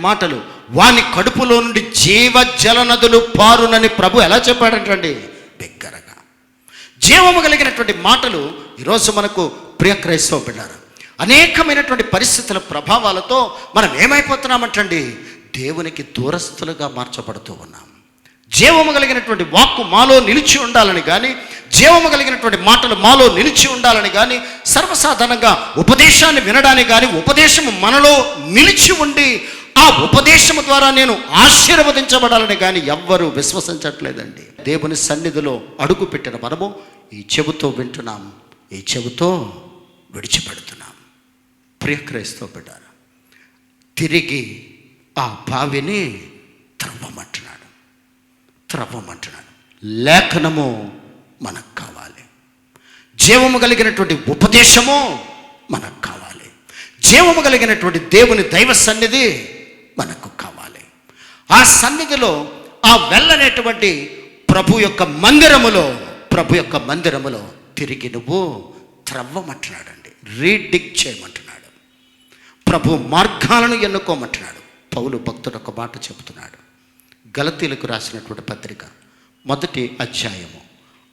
మాటలు, వాని కడుపులో నుండి జీవజల నదులు పారునని ప్రభు ఎలా చెప్పాడంటండి? బిగ్గరగా. జీవము కలిగినటువంటి మాటలు ఈరోజు మనకు ప్రియ క్రైస్తవ బిడ్డలారా అనేకమైనటువంటి పరిస్థితుల ప్రభావాలతో మనం ఏమైపోతున్నామంటండి? దేవునికి దూరస్తులుగా మార్చబడుతూ ఉన్నాం. జీవము కలిగినటువంటి వాక్కు మాలో నిలిచి ఉండాలని కానీ జీవము కలిగినటువంటి మాటలు మాలో నిలిచి ఉండాలని కానీ, సర్వసాధారణంగా ఉపదేశాన్ని వినడానికి కానీ, ఉపదేశము మనలో నిలిచి ఉండి ఆ ఉపదేశము ద్వారా నేను ఆశీర్వదించబడాలని కానీ ఎవ్వరూ విశ్వసించట్లేదండి. దేవుని సన్నిధిలో అడుగు పెట్టిన మనము ఈ చెవుతో వింటున్నాం, ఈ చెవుతో విడిచిపెడుతున్నాం. ప్రియ క్రైస్తవ బిడ్డారా, తిరిగి ఆ బావిని త్రవ్వమంటున్నాడు. లేఖనము మనకు కావాలి, జీవము కలిగినటువంటి ఉపదేశము మనకు కావాలి, జీవము కలిగినటువంటి దేవుని దైవ సన్నిధి మనకు కావాలి. ఆ సన్నిధిలో ఆ వెళ్ళనేటువంటి ప్రభు యొక్క మందిరములో తిరిగి నువ్వు త్రవ్వమంటున్నాడండి, రీడిగ్ చేయమంటున్నాడు. ప్రభు మార్గాలను ఎన్నుకోమంటున్నాడు. పౌలు భక్తుడు ఒక మాట చెబుతున్నాడు. గలతీలకు రాసినటువంటి పత్రిక 1వ అధ్యాయము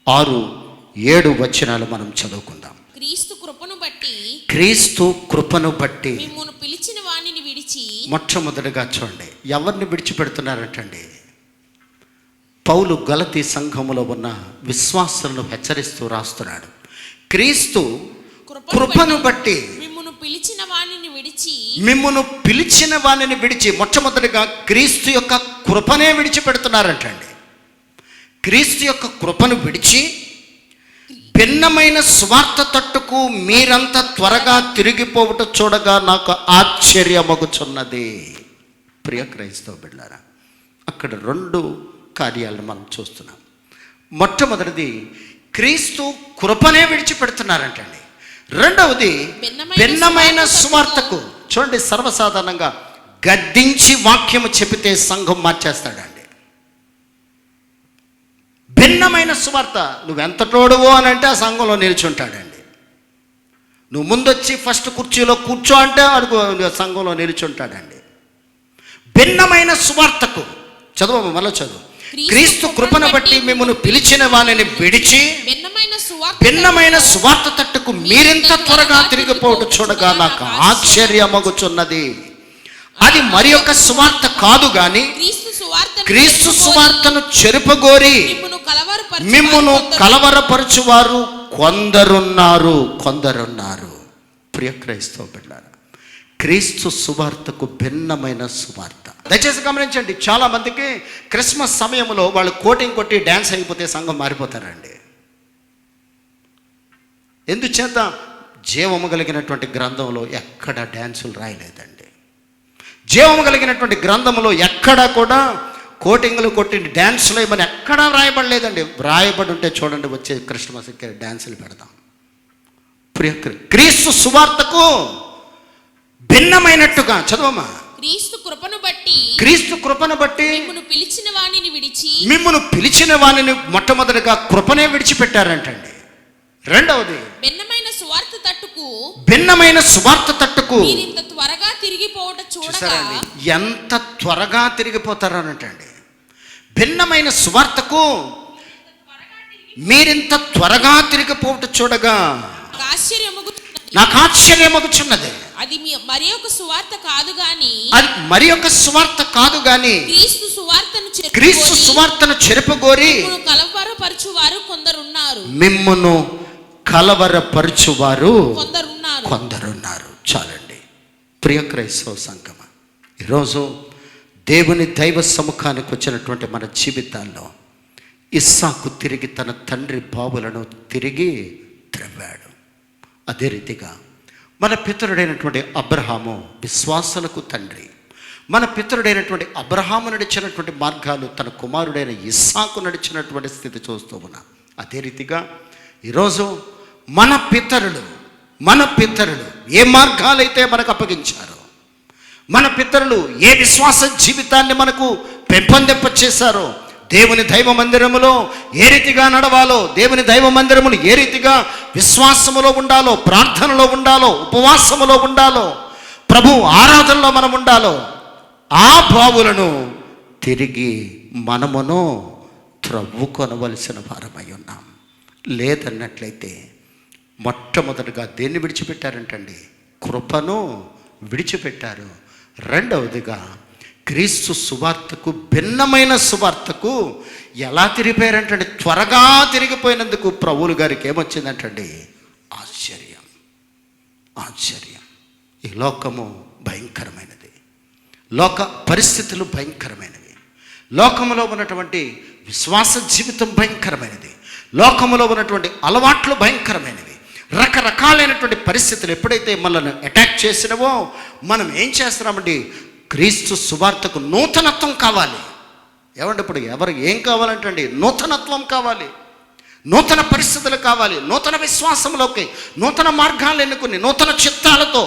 6-7 వచనాలు మనం చదువుకుందాం. క్రీస్తు కృపను బట్టి మిమ్మును పిలిచిన వానిని విడిచి, మొట్టమొదటిగా చూడండి ఎవరిని విడిచిపెడుతున్నారంటండి. పౌలు గలతీ సంఘములో ఉన్న విశ్వాసులను హెచ్చరిస్తూ రాస్తున్నాడు. క్రీస్తు కృపను బట్టి మిమ్మును పిలిచిన వానిని విడిచి, మొట్టమొదటిగా క్రీస్తు యొక్క కృపనే విడిచిపెడుతున్నారంటండి. క్రీస్తు యొక్క కృపను విడిచి భిన్నమైన స్వార్థ తట్టుకు మీరంత త్వరగా తిరిగిపోవట చూడగా నాకు ఆశ్చర్యమగుచున్నది. ప్రియ క్రైస్తవ బిడ్డలారా, అక్కడ 2 కార్యాలను మనం చూస్తున్నాం. మొట్టమొదటిది క్రీస్తు కృపనే విడిచిపెడుతున్నారంటండి. రెండవది భిన్నమైన స్వార్థకు. చూడండి, సర్వసాధారణంగా గద్దించి వాక్యము చెబితే సంఘం మార్చేస్తాడండి. భిన్నమైన సువార్త, నువ్వెంత తోడువో అని అంటే ఆ సంఘంలో నిల్చుంటాడండి. నువ్వు ముందొచ్చి ఫస్ట్ కుర్చీలో కూర్చో అంటే అడుగు సంఘంలో నిల్చుంటాడండి. భిన్నమైన సువార్తకు, చదువు మళ్ళీ చదువు. క్రీస్తు కృపను బట్టి మిమ్మల్ని పిలిచిన వానిని విడిచి భిన్నమైన సువార్త తట్టుకు మీరింత త్వరగా తిరిగిపోవడం చూడగా నాకు ఆశ్చర్యమగుచున్నది. అది మరి ఒక సువార్త కాదు గాని క్రీస్తు సువార్తను చెరుపగోరి మిమ్మును కలవరపరచువారు కొందరున్నారు. ప్రియ క్రైస్తవ బిడ్డలారా, క్రీస్తు సువార్తకు భిన్నమైన సువార్త. దయచేసి గమనించండి, చాలా మందికి క్రిస్మస్ సమయంలో వాళ్ళు కోటింగ్ కొట్టి డ్యాన్స్ అయిపోతే సంఘం మారిపోతారండి. ఎందుచేత జీవము కలిగినటువంటి గ్రంథంలో ఎక్కడ డ్యాన్సులు రాయలేదండి. జీవము కలిగినటువంటి గ్రంథంలో ఎక్కడా కూడా కోటింగ్లు కొట్టి డ్యాన్సులు ఏమని ఎక్కడా రాయబడలేదండి. రాయబడి ఉంటే చూడండి, వచ్చే క్రిస్మస్కి డ్యాన్సులు పెడదాం. ప్రియ క్రీస్తు సువార్తకు భిన్నమైనట్టుగా చదవమా. క్రీస్తు కృపను బట్టి మిమ్మును పిలిచిన వానిని మొట్టమొదటిగా కృపనే విడిచిపెట్టారంటండి. రెండవది భిన్నమైన సువార్త తట్టుకు ఇంత త్వరగా తిరిగిపోవట చూడగా, ఎంత త్వరగా తిరిగిపోతారనంటండి. భిన్నమైన సువార్తకు మీరింత త్వరగా తిరిగిపోవట చూడగా నాకు ఆశ్చర్యమగుచున్నది. అది మరి ఒక సువార్త కాదు గాని క్రీస్తు సువార్తను చెరుపగోరి మిమ్మును కలవరపరచువారు కొందరున్నారు. చాలండి. ప్రియ క్రైస్తవ సంఘమా, ఈరోజు దేవుని దైవ సముఖానికి వచ్చినటువంటి మన జీవితాల్లో ఇస్సాకు తిరిగి తన తండ్రి బావులను తిరిగి త్రవ్వాడు. అదే రీతిగా మన పితరుడైనటువంటి అబ్రహాము విశ్వాసులకు తండ్రి. మన పితరుడైనటువంటి అబ్రహాము నడిచినటువంటి మార్గాలు తన కుమారుడైన ఇస్సాకు నడిచినటువంటి స్థితి చూస్తూ ఉన్నాం. అదే రీతిగా ఈరోజు మన పితరులు ఏ మార్గాలైతే మనకు అప్పగించారో, మన పితరులు ఏ విశ్వాస జీవితాన్ని మనకు పెంపొందింప చేశారో, దేవుని దైవ మందిరములో ఏ రీతిగా నడవాలో, దేవుని దైవ మందిరమును ఏ రీతిగా విశ్వాసములో ఉండాలో, ప్రార్థనలో ఉండాలో, ఉపవాసములో ఉండాలో, ప్రభు ఆరాధనలో మనం ఉండాలో, ఆ బావులను తిరిగి మనమును త్రవ్వుకొనవలసిన వారమై ఉన్నాం. లేదన్నట్లయితే మొట్టమొదటిగా దేన్ని విడిచిపెట్టారంటండి? కృపను విడిచిపెట్టారు. రెండవదిగా క్రీస్తు సువార్తకు భిన్నమైన సువార్తకు ఎలా తిరిగిపోయారంటే త్వరగా తిరిగిపోయినందుకు ప్రభువులు గారికి ఏమొచ్చిందంటండి? ఆశ్చర్యం. ఈ లోకము భయంకరమైనది, లోక పరిస్థితులు భయంకరమైనవి, లోకములో ఉన్నటువంటి విశ్వాస జీవితం భయంకరమైనది, లోకములో ఉన్నటువంటి అలవాట్లు భయంకరమైనవి, రకరకాలైనటువంటి పరిస్థితులు ఎప్పుడైతే మనల్ని అటాక్ చేసినవో మనం ఏం చేస్తున్నామండి? క్రీస్తు సువార్తకు నూతనత్వం కావాలి. ఏమంటే ఇప్పుడు ఎవరికి ఏం కావాలంటండి? నూతనత్వం కావాలి, నూతన పరిస్థితులు కావాలి, నూతన విశ్వాసంలోకి నూతన మార్గాలు ఎన్నుకుని నూతన చిత్తాలతో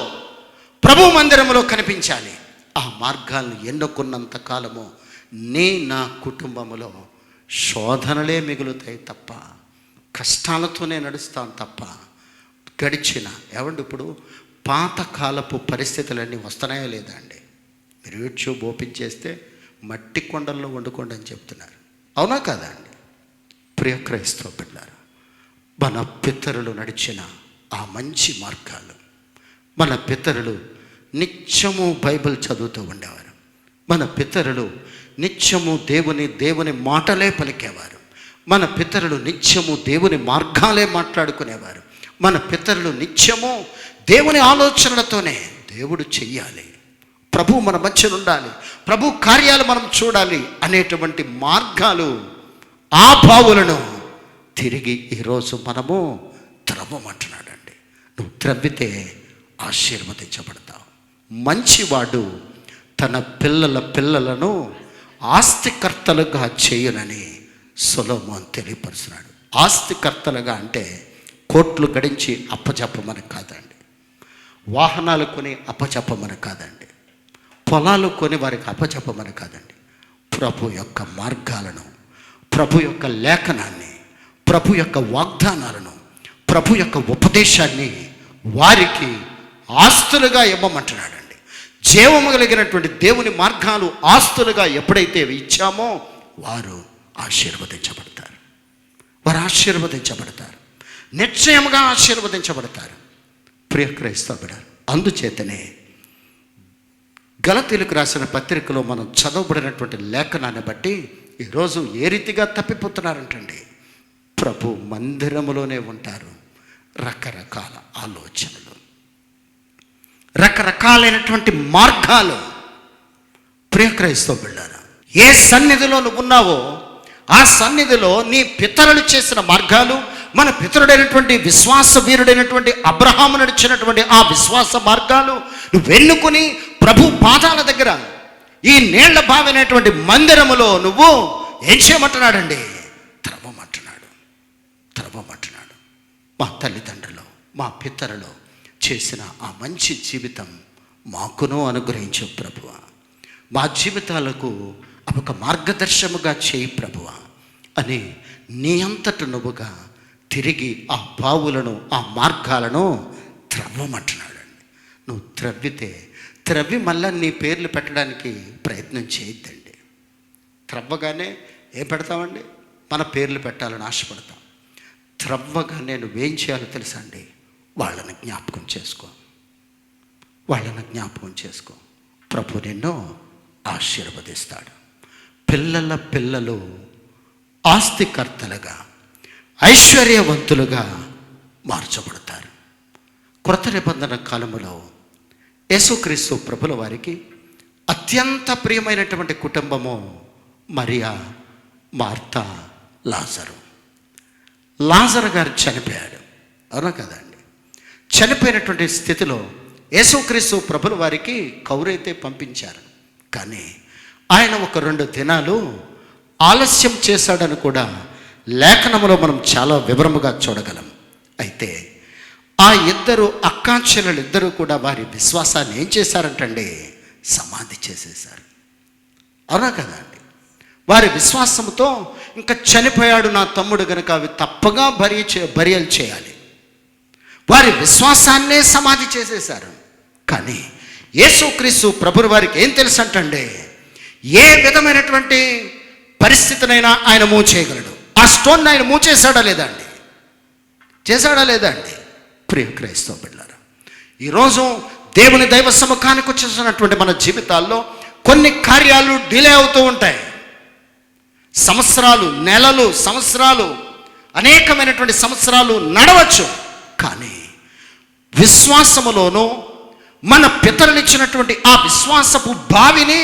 ప్రభు మందిరంలో కనిపించాలి. ఆ మార్గాలను ఎన్నుకున్నంత కాలము నా కుటుంబములో శోధనలే మిగులుతాయి తప్ప, కష్టాలతోనే నడుస్తాను తప్ప గడిచిన ఏమండి ఇప్పుడు పాతకాలపు పరిస్థితులన్నీ వస్తున్నాయో లేదా అండి? మీరు యూట్యూబ్ ఓపెన్ చేస్తే మట్టి కొండల్లో వండుకోండి అని చెప్తున్నారు, అవునా కదా అండి? ప్రియ క్రైస్తవ బిడ్డలారా, మన పితరులు నడిచిన ఆ మంచి మార్గాలు, మన పితరులు నిత్యము బైబిల్ చదువుతూ ఉండేవారు, మన పితరులు నిత్యము దేవుని మాటలే పలికేవారు, మన పితరులు నిత్యము దేవుని మార్గాలే మాట్లాడుకునేవారు, మన పితరులు నిత్యము దేవుని ఆలోచనలతోనే దేవుడు చెయ్యాలి, ప్రభు మన మధ్యన ఉండాలి, ప్రభు కార్యాలు మనం చూడాలి అనేటువంటి మార్గాలు, ఆ భావులను తిరిగి ఈరోజు మనము త్రవ్వమంటున్నాడండి. నువ్వు త్రవ్వితే ఆశీర్వదించబడతావు. మంచివాడు తన పిల్లలను ఆస్తికర్తలుగా చేయునని సొలొమోను తెలియపరుస్తున్నాడు. ఆస్తికర్తలుగా అంటే కోట్లు గడించి అప్పచెప్పమని కాదండి, వాహనాలు కొని అప్పచెప్పమని కాదండి, పొలాలు కొని వారికి అప్పచెప్పమని కాదండి. ప్రభు యొక్క మార్గాలను, ప్రభు యొక్క లేఖనాన్ని, ప్రభు యొక్క వాగ్దానాలను, ప్రభు యొక్క ఉపదేశాన్ని వారికి ఆస్తులుగా ఇవ్వమంటున్నాడండి. జీవము కలిగినటువంటి దేవుని మార్గాలు ఆస్తులుగా ఎప్పుడైతే ఇచ్చామో వారు ఆశీర్వదించబడతారు, నిశ్చయముగా ఆశీర్వదించబడతారు. ప్రియ క్రైస్తవ బిడ్డలారా, అందుచేతనే గలతీయులకు రాసిన పత్రికలో మనం చదవబడినటువంటి లేఖనాన్ని బట్టి ఈరోజు ఏ రీతిగా తప్పిపోతున్నారంటండి? ప్రభు మందిరములోనే ఉంటారు, రకరకాల ఆలోచనలు, రకరకాలైనటువంటి మార్గాలు. ప్రియ క్రైస్తవ బిడ్డలారా, ఏ సన్నిధిలో నువ్వు ఉన్నావో ఆ సన్నిధిలో నీ పితరులు చేసిన మార్గాలు, మన పితరుడైనటువంటి విశ్వాస వీరుడైనటువంటి అబ్రహాము నడిచినటువంటి ఆ విశ్వాస మార్గాలు నువ్వు ఎన్నుకుని ప్రభు పాదాల దగ్గర ఈ నీళ్ల బావినటువంటి మందిరములో నువ్వు ఏం చేయమంటున్నాడండి? త్రవ్వమంటున్నాడు. మా తల్లిదండ్రులు, మా పితరులు చేసిన ఆ మంచి జీవితం మాకును అనుగ్రహించు ప్రభువా. మా జీవితాలకు ఒక మార్గదర్శముగా చేయి ప్రభువా అని నీ అంతట నువ్వుగా తిరిగి ఆ బావులను, ఆ మార్గాలను త్రవ్వమంటున్నాడండి. నువ్వు త్రవ్వి మళ్ళీ నీ పేర్లు పెట్టడానికి ప్రయత్నం చేయొద్దండి. త్రవ్వగానే ఏం పెడతామండి? మన పేర్లు పెట్టాలని ఆశపడతాం. త్రవ్వగానే నువ్వేం చేయాలో తెలుసా అండి? వాళ్ళని జ్ఞాపకం చేసుకో. ప్రభు నిన్ను ఆశీర్వదిస్తాడు. పిల్లలు ఆస్తికర్తలుగా, ఐశ్వర్యవంతులుగా మార్చబడతారు. క్రొత్త నిబంధన కాలములో యేసుక్రీస్తు ప్రభుల వారికి అత్యంత ప్రియమైనటువంటి కుటుంబము మరియా, మార్తా, లాజరు గారు చనిపోయాడు, అవునా కదండి? చనిపోయినటువంటి స్థితిలో యేసుక్రీస్తు ప్రభుల వారికి కౌరైతే పంపించారు, కానీ ఆయన ఒక 2 దినాలు ఆలస్యం చేశాడని కూడా లేఖనములో మనం చాలా వివరముగా చూడగలం. అయితే ఆ 2 అక్కా చెల్లెలిద్దరూ కూడా వారి విశ్వాసాన్ని ఏం చేశారంటండి? సమాధి చేసేశారు, అవునా కదా అండి? వారి విశ్వాసంతో ఇంకా చనిపోయాడు నా తమ్ముడు కనుక అవి తప్పగా బరియలు చేయాలి, వారి విశ్వాసాన్నే సమాధి చేసేశారు. కానీ యేసుక్రీస్తు ప్రభువు వారికి ఏం తెలుసు అంటండి? ఏ విధమైనటువంటి పరిస్థితినైనా ఆయన మూవ్ చేయగలడు. ఆ స్టోన్ ఆయన మూవ్ చేశాడా లేదా అండి? ప్రియ క్రైస్తవ బిడ్డలారా, ఈరోజు దేవుని దైవ సముఖానికి వచ్చేసినటువంటి మన జీవితాల్లో కొన్ని కార్యాలు డిలే అవుతూ ఉంటాయి. సంవత్సరాలు, నెలలు, సంవత్సరాలు, అనేకమైనటువంటి సంవత్సరాలు నడవచ్చు. కానీ విశ్వాసములోనూ మన పితరులిచ్చినటువంటి ఆ విశ్వాసపు బావిని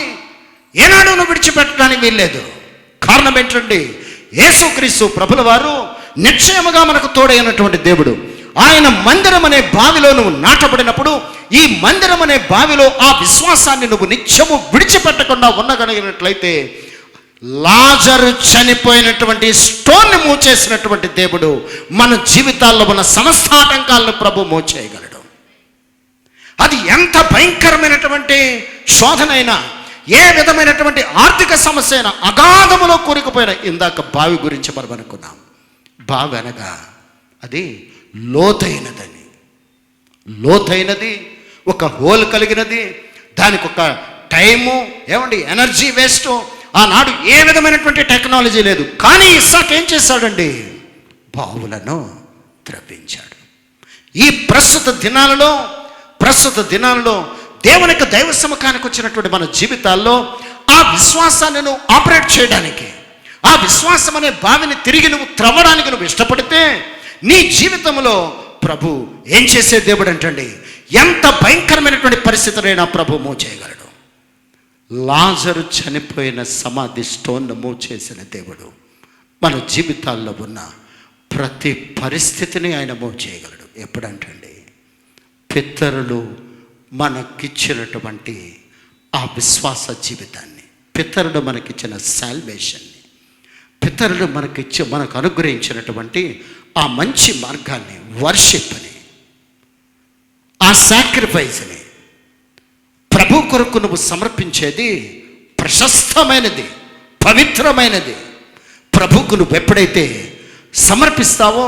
ఏనాడు విడిచిపెట్టడానికి వీల్లేదు. కారణం ఏంటండి? యేసుక్రీస్తు ప్రభుల వారు నిశ్చయముగా మనకు తోడైనటువంటి దేవుడు. ఆయన మందిరం అనే బావిలో నువ్వు నాటబడినప్పుడు, ఈ మందిరం అనే బావిలో ఆ విశ్వాసాన్ని నువ్వు నిత్యము విడిచిపెట్టకుండా ఉండగలిగినట్లయితే, లాజరు చనిపోయినటువంటి స్టోన్ని మూవ్ చేసినటువంటి దేవుడు మన జీవితాల్లో ఉన్న సమస్త ఆటంకాలను ప్రభు మూవ్ చేయగలడు. అది ఎంత భయంకరమైనటువంటి శోధనైనా, ఏ విధమైనటువంటి ఆర్థిక సమస్య అయినా, అగాధములో కూరుకుపోయిన, ఇందాక బావి గురించి మనం అనుకున్నాం. బావి అనగా అది లోతైనదని, లోతైనది, ఒక హోల్ కలిగినది, దానికి ఒక టైము, ఏమండి, ఎనర్జీ వేస్ట్. ఆనాడు ఏ విధమైనటువంటి టెక్నాలజీ లేదు. కానీ ఇస్సాకు ఏం చేశాడండి? బావులను త్రవ్వించాడు. ఈ ప్రస్తుత దినాలలో దేవునికి దైవ సముఖానికి వచ్చినటువంటి మన జీవితాల్లో ఆ విశ్వాసాన్ని నువ్వు ఆపరేట్ చేయడానికి, ఆ విశ్వాసం అనే బావిని తిరిగి నువ్వు త్రవ్వడానికి నువ్వు ఇష్టపడితే, నీ జీవితంలో ప్రభు ఏం చేసే దేవుడు అంటండి, ఎంత భయంకరమైనటువంటి పరిస్థితులైనా ప్రభు మూవ్ చేయగలడు. లాజరు చనిపోయిన సమాధి స్టోన్ను మూవ్ చేసిన దేవుడు మన జీవితాల్లో ఉన్న ప్రతి పరిస్థితిని ఆయన మూవ్ చేయగలడు. ఎప్పుడంటండి? పితరులు మనకిచ్చినటువంటి ఆ విశ్వాస జీవితాన్ని, పితరులు మనకిచ్చిన సాల్వేషన్ని, పితరులు మనకు అనుగ్రహించినటువంటి ఆ మంచి మార్గాన్ని, వర్షిప్ని, ఆ సాక్రిఫైస్ని ప్రభు కొరకు నువ్వు సమర్పించేది ప్రశస్తమైనది, పవిత్రమైనది. ప్రభుకు నువ్వు ఎప్పుడైతే సమర్పిస్తావో,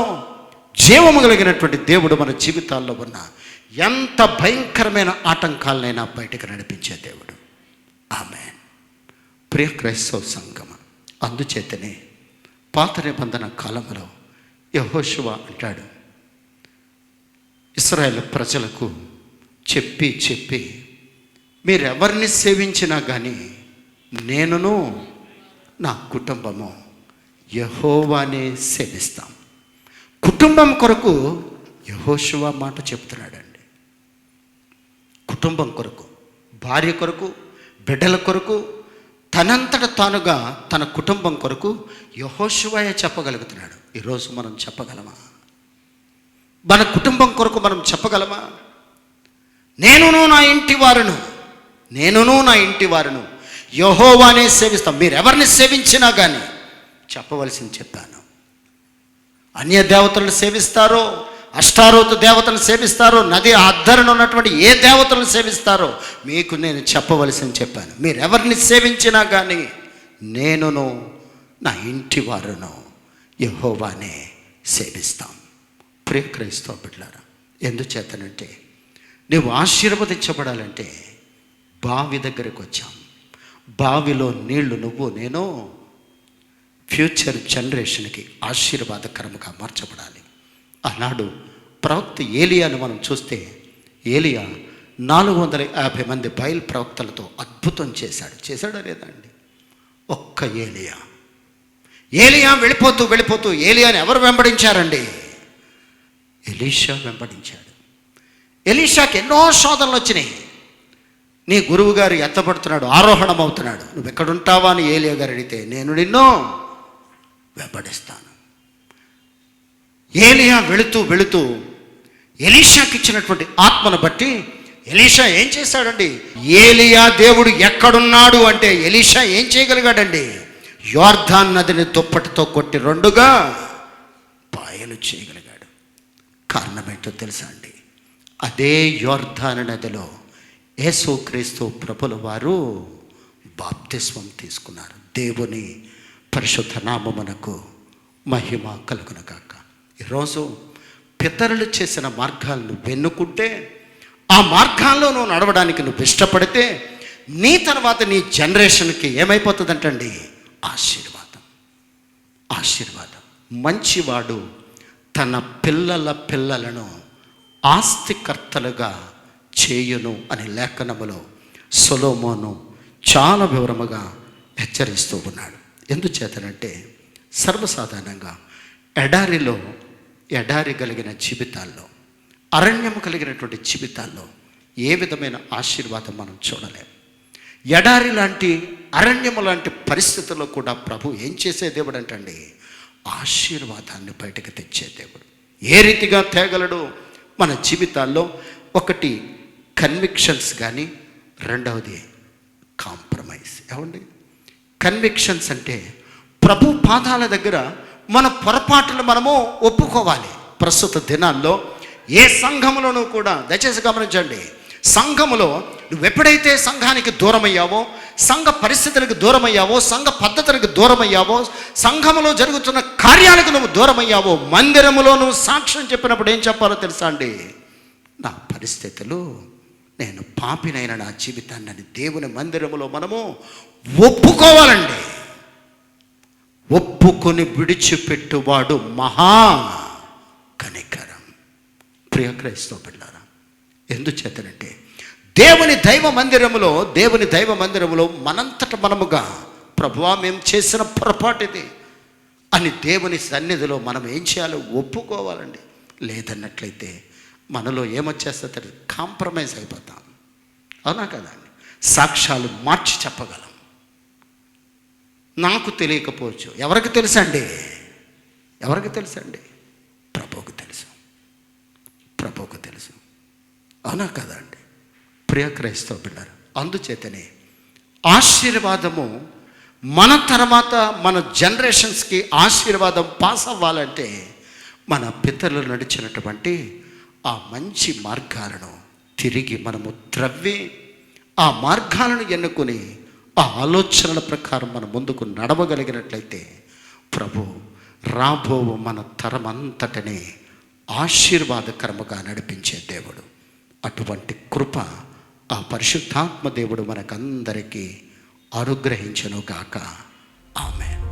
జీవము కలిగినటువంటి దేవుడు మన జీవితాల్లో ఉన్న ఎంత భయంకరమైన ఆటంకాలనైనా బయటకు నడిపించే దేవుడు. ఆమేన్. ప్రియ క్రైస్తవ సంఘమా, అందుచేతనే పాత నిబంధన కాలంలో యెహోషువ అంటాడు, ఇశ్రాయేలు ప్రజలకు చెప్పి మీరెవరిని సేవించినా కానీ నేనును నా కుటుంబము యెహోవానే సేవిస్తాం. కుటుంబం కొరకు యెహోషువ మాట చెప్తున్నాడండి. కుటుంబం కొరకు, భార్య కొరకు, బిడ్డల కొరకు, తనంతట తానుగా తన కుటుంబం కొరకు యెహోషువయే చెప్పగలుగుతున్నాడు. ఈరోజు మనం చెప్పగలమా? మన కుటుంబం కొరకు మనం చెప్పగలమా? నేనును నా ఇంటి వారును యెహోవానే సేవిస్తాం. మీరు ఎవరిని సేవించినా కానీ చెప్పవలసింది చెప్పాను. అన్య దేవతలను సేవిస్తారో, అష్టారోతు దేవతలను సేవిస్తారో, నది అద్దరన ఉన్నటువంటి ఏ దేవతలను సేవిస్తారో మీకు నేను చెప్పవలసింది చెప్పాను. మీరు ఎవరిని సేవించినా కానీ నేనును నా ఇంటి వారును యెహోవానే సేవిస్తాం. ప్రియ క్రైస్తవ బిడ్డలారా, ఎందుచేతనంటే నువ్వు ఆశీర్వదించబడాలంటే బావి దగ్గరికి వచ్చాం. బావిలో నీళ్లు నేను ఫ్యూచర్ జనరేషన్కి ఆశీర్వాదకరముగా మార్చబడాలి. ఆనాడు ప్రవక్త ఏలియాను మనం చూస్తే, ఏలియా 450 మంది బయలు ప్రవక్తలతో అద్భుతం చేశాడా లేదా అండి? ఒక్క ఏలియా వెళ్ళిపోతూ ఏలియాని ఎవరు వెంబడించారండి? ఎలీషా వెంబడించాడు. ఎలీషాకి ఎన్నో శోధనలు వచ్చినాయి. నీ గురువు గారు ఎత్తబడుతున్నాడు, ఆరోహణం అవుతున్నాడు, నువ్వు ఎక్కడుంటావా అని ఏలియా గారు అడిగితే, నేను నిన్ను వెంబడిస్తాను. ఏలియా వెళుతూ ఎలీషాకి ఇచ్చినటువంటి ఆత్మను బట్టి ఎలీషా ఏం చేశాడండి? ఏలియా దేవుడు ఎక్కడున్నాడు అంటే ఎలీషా ఏం చేయగలిగాడండి? యోర్దాన్ నదిని దుప్పటితో కొట్టి 2గా పాయలు చేయగలిగాడు. కారణం ఏంటో తెలుసా అండి? అదే యోర్దాను నదిలో యేసుక్రీస్తు ప్రభుల వారు బాప్తిస్మం తీసుకున్నారు. దేవుని పరిశుద్ధ నామమునకు మహిమ కలుగునుగాక. ఈరోజు పితరులు చేసిన మార్గాలను వెన్నుకుంటే, ఆ మార్గాల్లో నువ్వు నడవడానికి నువ్వు ఇష్టపడితే, నీ తర్వాత నీ జనరేషన్కి ఏమైపోతుందంటండి? ఆశీర్వాదం. మంచివాడు తన పిల్లలను ఆస్తికర్తలుగా చేయును అని లేఖనములో సొలొమోను చాలా వివరముగా హెచ్చరిస్తూ ఉన్నాడు. ఎందుచేతనంటే సర్వసాధారణంగా ఎడారి కలిగిన జీవితాల్లో, అరణ్యము కలిగినటువంటి జీవితాల్లో ఏ విధమైన ఆశీర్వాదం మనం చూడలేం. ఎడారి లాంటి, అరణ్యము లాంటి పరిస్థితుల్లో కూడా ప్రభు ఏం చేసే దేవుడు అంటండి, ఆశీర్వాదాన్ని బయటకు తెచ్చే దేవుడు. ఏ రీతిగా తేగలడు మన జీవితాల్లో? ఒకటి కన్విక్షన్స్, కానీ రెండవది కాంప్రమైజ్. ఏమండి కన్విక్షన్స్ అంటే ప్రభు పాదాల దగ్గర మన పొరపాటులు మనము ఒప్పుకోవాలి. ప్రస్తుత దినాల్లో ఏ సంఘములోనూ కూడా, దయచేసి గమనించండి, సంఘములో నువ్వు ఎప్పుడైతే సంఘానికి దూరమయ్యావో, సంఘ పరిస్థితులకు దూరమయ్యావో, సంఘ పద్ధతులకు దూరమయ్యావో, సంఘములో జరుగుతున్న కార్యాలకు నువ్వు దూరమయ్యావో, మందిరములో నువ్వు సాక్ష్యం చెప్పినప్పుడు ఏం చెప్పాలో తెలుసా అండి? నా పరిస్థితులు, నేను పాపినైన నా జీవితాన్ని దేవుని మందిరములో మనము ఒప్పుకోవాలండి. ఒప్పుకొని విడిచిపెట్టువాడు మహా కనికరం. ప్రియ క్రైస్తవ బిడ్డలారా, ఎందుచేతనంటే దేవుని దైవ మందిరములో మనంతట మనముగా, ప్రభువా మేము చేసిన పొరపాటు ఇది అని దేవుని సన్నిధిలో మనం ఏం చేయాలో ఒప్పుకోవాలండి. లేదన్నట్లయితే మనలో ఏమొచ్చేస్తుంది? కాంప్రమైజ్ అయిపోతాం. అవునా కదండి? సాక్ష్యాలు మార్చి చెప్పగలం. నాకు తెలియకపోవచ్చు, ఎవరికి తెలుసండి? ప్రభువుకు తెలుసు. అవునా కదండి? ప్రియ క్రైస్తవ బిడ్డలారా, అందుచేతనే ఆశీర్వాదము మన తర్వాత మన జనరేషన్స్కి ఆశీర్వాదం పాస్ అవ్వాలంటే మన పితరులు నడిచినటువంటి ఆ మంచి మార్గాలను తిరిగి మనము త్రవ్వి, ఆ మార్గాలను ఎన్నుకొని ఆ ఆలోచనల ప్రకారం మనం ముందుకు నడవగలిగినట్లయితే ప్రభు రాబో మన తరమంతటనే ఆశీర్వాదకరముగా నడిపించే దేవుడు. అటువంటి కృప ఆ పరిశుద్ధాత్మ దేవుడు మనకందరికీ అనుగ్రహించును గాక. ఆమేన్.